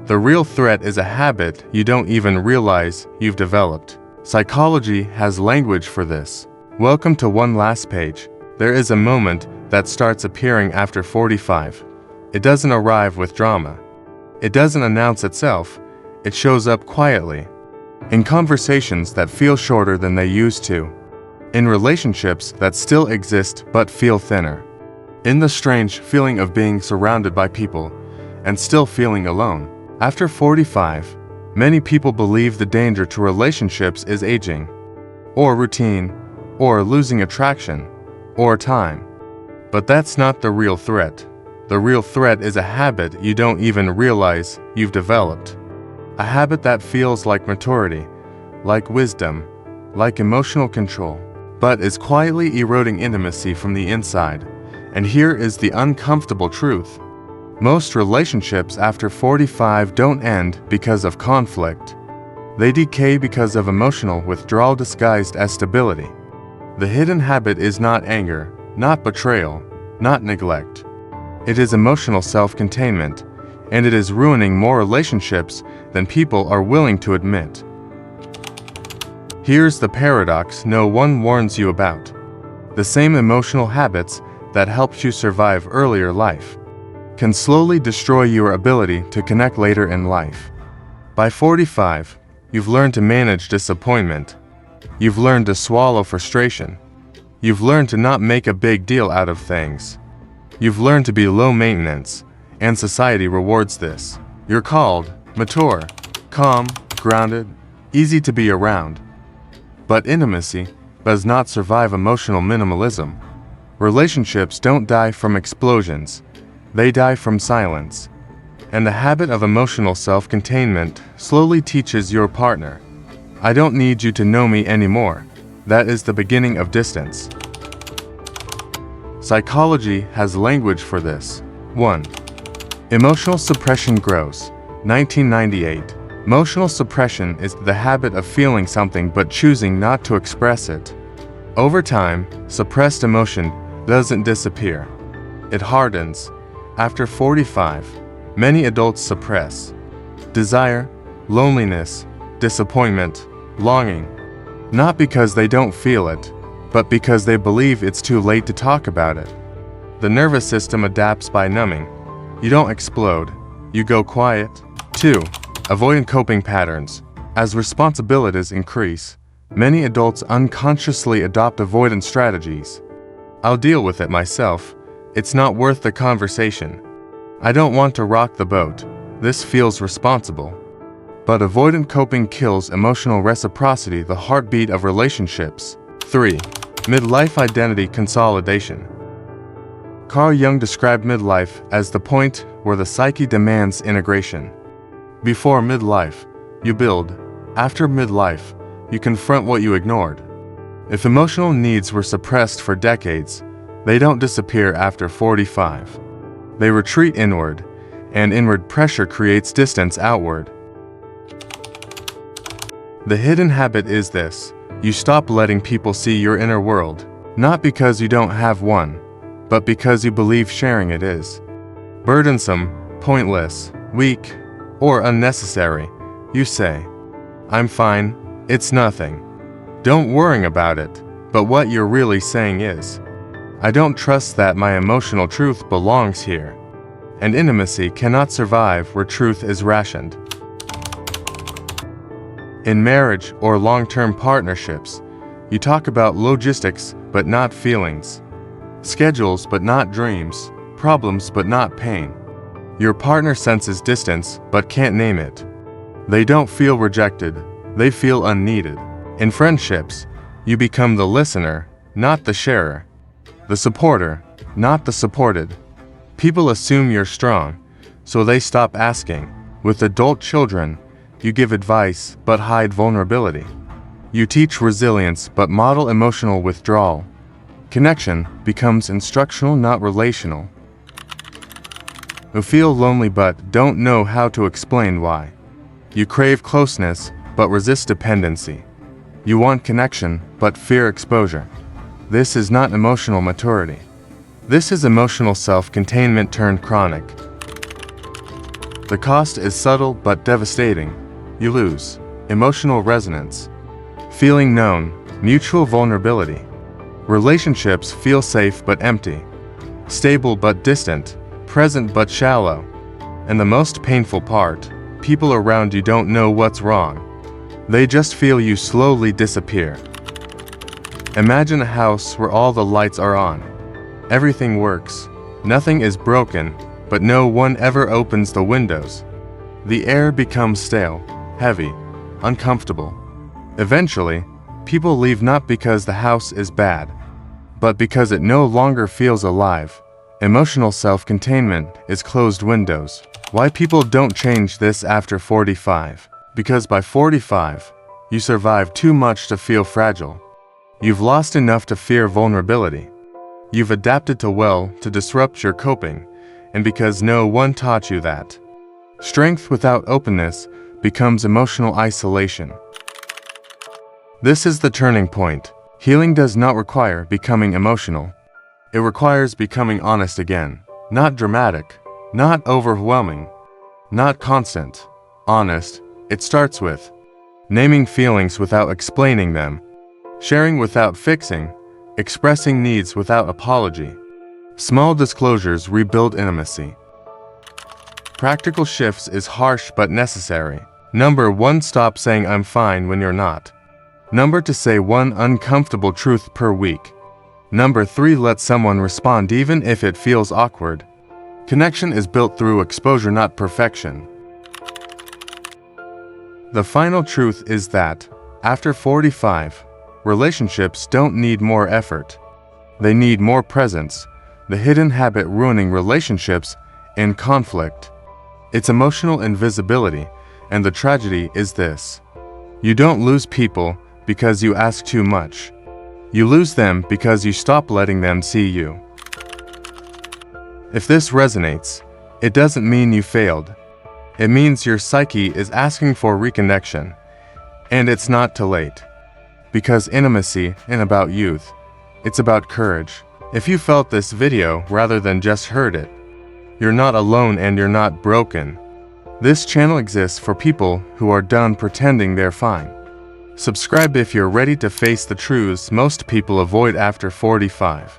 The real threat is a habit you don't even realize you've developed. Psychology has language for this. Welcome to one last page. There is a moment that starts appearing after 45. It doesn't arrive with drama. It doesn't announce itself. It shows up quietly. In conversations that feel shorter than they used to. In relationships that still exist but feel thinner. In the strange feeling of being surrounded by people and still feeling alone. After 45, many people believe the danger to relationships is aging, or routine, or losing attraction, or time. But that's not the real threat. The real threat is a habit you don't even realize you've developed. A habit that feels like maturity, like wisdom, like emotional control, but is quietly eroding intimacy from the inside. And here is the uncomfortable truth. Most relationships after 45 don't end because of conflict. They decay because of emotional withdrawal disguised as stability. The hidden habit is not anger, not betrayal, not neglect. It is emotional self-containment, and it is ruining more relationships than people are willing to admit. Here's the paradox no one warns you about. The same emotional habits that helped you survive earlier life can slowly destroy your ability to connect later in life. By 45, you've learned to manage disappointment. You've learned to swallow frustration. You've learned to not make a big deal out of things. You've learned to be low maintenance, and society rewards this. You're called mature, calm, grounded, easy to be around. But intimacy does not survive emotional minimalism. Relationships don't die from explosions. They die from silence. And the habit of emotional self-containment slowly teaches your partner, I don't need you to know me anymore. That is the beginning of distance. Psychology has language for this. 1. Emotional suppression grows. 1998. Emotional suppression is the habit of feeling something but choosing not to express it. Over time, suppressed emotion doesn't disappear. It hardens. After 45, many adults suppress desire, loneliness, disappointment, longing, not because they don't feel it, but because they believe it's too late to talk about it. The nervous system adapts by numbing. You don't explode, you go quiet. 2. Avoidant coping patterns. As responsibilities increase, many adults unconsciously adopt avoidance strategies. I'll deal with it myself. It's not worth the conversation. I don't want to rock the boat. This feels responsible. But avoidant coping kills emotional reciprocity, the heartbeat of relationships. 3. Midlife identity consolidation. Carl Jung described midlife as the point where the psyche demands integration. Before midlife, you build. After midlife, you confront what you ignored. If emotional needs were suppressed for decades, they don't disappear after 45. They retreat inward, and inward pressure creates distance outward. The hidden habit is this: you stop letting people see your inner world, not because you don't have one, but because you believe sharing it is burdensome, pointless, weak, or unnecessary. You say, I'm fine, it's nothing. Don't worry about it, but what you're really saying is, I don't trust that my emotional truth belongs here. And intimacy cannot survive where truth is rationed. In marriage or long-term partnerships, you talk about logistics but not feelings, schedules but not dreams, problems but not pain. Your partner senses distance but can't name it. They don't feel rejected, they feel unneeded. In friendships, you become the listener, not the sharer. The supporter, not the supported. People assume you're strong, so they stop asking. With adult children, you give advice but hide vulnerability. You teach resilience but model emotional withdrawal. Connection becomes instructional, not relational. You feel lonely but don't know how to explain why. You crave closeness but resist dependency. You want connection but fear exposure. This is not emotional maturity. This is emotional self-containment turned chronic. The cost is subtle but devastating. You lose emotional resonance, feeling known, mutual vulnerability. Relationships feel safe but empty, stable but distant, present but shallow. And the most painful part, people around you don't know what's wrong. They just feel you slowly disappear. Imagine a house where all the lights are on. Everything works. Nothing is broken, but no one ever opens the windows. The air becomes stale, heavy, uncomfortable. Eventually, people leave not because the house is bad, but because it no longer feels alive. Emotional self-containment is closed windows. Why people don't change this after 45? Because by 45, you survive too much to feel fragile. You've lost enough to fear vulnerability. You've adapted too well to disrupt your coping, and because no one taught you that. Strength without openness becomes emotional isolation. This is the turning point. Healing does not require becoming emotional. It requires becoming honest again. Not dramatic, not overwhelming, not constant. Honest. It starts with naming feelings without explaining them, sharing without fixing, expressing needs without apology. Small disclosures rebuild intimacy. Practical shifts is harsh but necessary. Number 1, stop saying I'm fine when you're not. Number 2, say one uncomfortable truth per week. Number 3, let someone respond even if it feels awkward. Connection is built through exposure, not perfection. The final truth is that, after 45, relationships don't need more effort. They need more presence, the hidden habit ruining relationships in conflict. It's emotional invisibility, and the tragedy is this. You don't lose people because you ask too much. You lose them because you stop letting them see you. If this resonates, it doesn't mean you failed. It means your psyche is asking for reconnection, and it's not too late. Because intimacy isn't about youth, it's about courage. If you felt this video rather than just heard it, you're not alone and you're not broken. This channel exists for people who are done pretending they're fine. Subscribe if you're ready to face the truths most people avoid after 45.